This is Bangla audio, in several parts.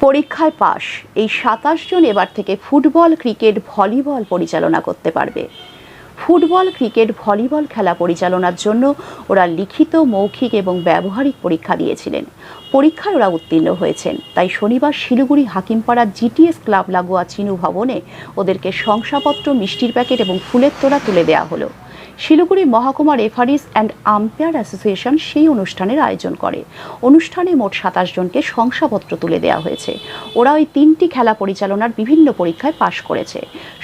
পরীক্ষায় পাশ এই ২৭ জন এবার থেকে ফুটবল, ক্রিকেট, ভলিবল পরিচালনা করতে পারবে। ফুটবল, ক্রিকেট, ভলিবল খেলা পরিচালনার জন্য ওরা লিখিত, মৌখিক এবং ব্যবহারিক পরীক্ষা দিয়েছিলেন। পরীক্ষায় ওরা উত্তীর্ণ হয়েছেন। তাই শনিবার শিলিগুড়ি হাকিমপাড়ার জিটিএস ক্লাব লাগোয়া চিনু ভবনে ওদেরকে শংসাপত্র, মিষ্টির প্যাকেট এবং ফুলের তোড়া তুলে দেওয়া হলো। শিলিগুড়ি মহকুমা রেফারিজ অ্যান্ড আম্পায়ার অ্যাসোসিয়েশন সেই অনুষ্ঠানের আয়োজন করে। অনুষ্ঠানে মোট ২৭ জনকে শংসাপত্র তুলে দেওয়া হয়েছে। ওরা ওই ৩টি খেলা পরিচালনার বিভিন্ন পরীক্ষায় পাশ করেছে।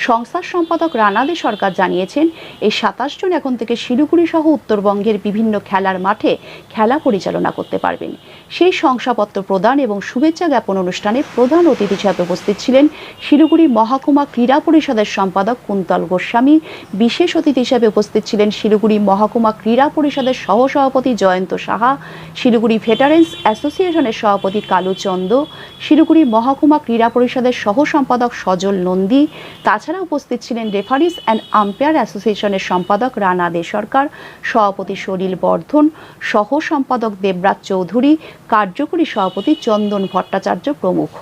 সংস্থার সম্পাদক রানা দে সরকার জানিয়েছেন, এই ২৭ জন এখন থেকে শিলিগুড়ি সহ উত্তরবঙ্গের বিভিন্ন খেলার মাঠে খেলা পরিচালনা করতে পারবেন। সেই শংসাপত্র প্রদান এবং শুভেচ্ছা জ্ঞাপন অনুষ্ঠানে প্রধান অতিথি হিসেবে উপস্থিত ছিলেন শিলিগুড়ি মহকুমা ক্রীড়া পরিষদের সম্পাদক কুন্তল গোস্বামী। বিশেষ অতিথি হিসেবে উপস্থিত ছিলেন শিলিগুড়ি মহকুমা ক্রীড়া পরিষদের সহসভাপতি জয়ন্ত সাহা, শিলিগুড়ি ভেটারেন্স অ্যাসোসিয়েশনের সভাপতি কালু চন্দ, শিলিগুড়ি মহকুমা ক্রীড়া পরিষদের সহ সম্পাদক সজল নন্দী। তাছাড়া উপস্থিত ছিলেন রেফারিজ অ্যান্ড আম্পায়ার অ্যাসোসিয়েশনের সম্পাদক রানা দে সরকার, সভাপতি সলিল বর্ধন, সহ সম্পাদক দেবরাজ চৌধুরী, কার্যকরী সভাপতি চন্দন ভট্টাচার্য প্রমুখ।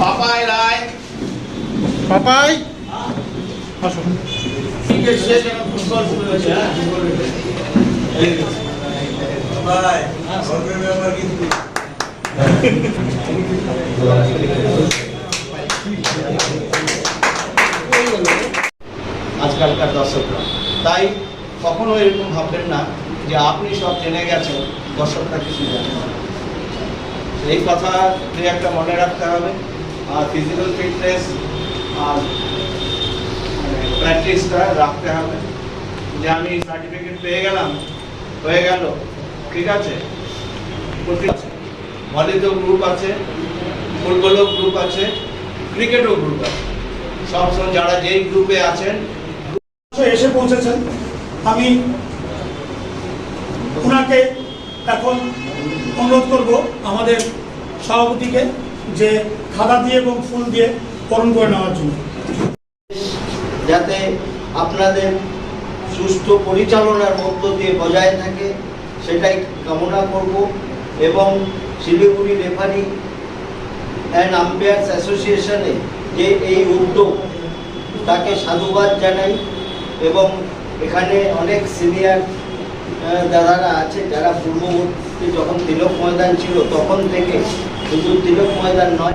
পাপাই রায়, পাপাই আসো। ফুটবল শুরু হয়েছে। আজকালকার দর্শকরা তাই কখনো এরকম ভাববেন না যে আপনি সব জেনে গেছেন, দর্শকরা কিছু জানে না। এই কথা একটা মনে রাখতে হবে। আর ফিজিক্যাল ফিটনেস আর প্র্যাকটিসটা রাখতে হবে। যে আমি সার্টিফিকেট পেয়ে গেলাম, হয়ে গেল, ঠিক আছে। ভলিতেও গ্রুপ আছে, ফুটবলও গ্রুপ আছে, ক্রিকেটও গ্রুপ আছে। সবসময় যারা যেই গ্রুপে আছেন এসে পৌঁছেছেন, আমি ওনাকে এখন অনুরোধ করব আমাদের সভাপতিকে যে খাতা দিয়ে এবং ফুল দিয়ে বরণ করে নেওয়ার জন্য, যাতে আপনাদের সুস্থ পরিচালনার মধ্য দিয়ে বজায় থাকে সেটাই কামনা করব। এবং শিলিগুড়ি রেফারি অ্যান্ড আম্পায়ার্স অ্যাসোসিয়েশনে যে এই উদ্যোগ, তাকে সাধুবাদ জানাই। এবং এখানে অনেক সিনিয়র দাদারা আছে যারা পূর্ববর্তী যখন তিলক ময়দান ছিল তখন থেকে শুধু তিলক ময়দান নয়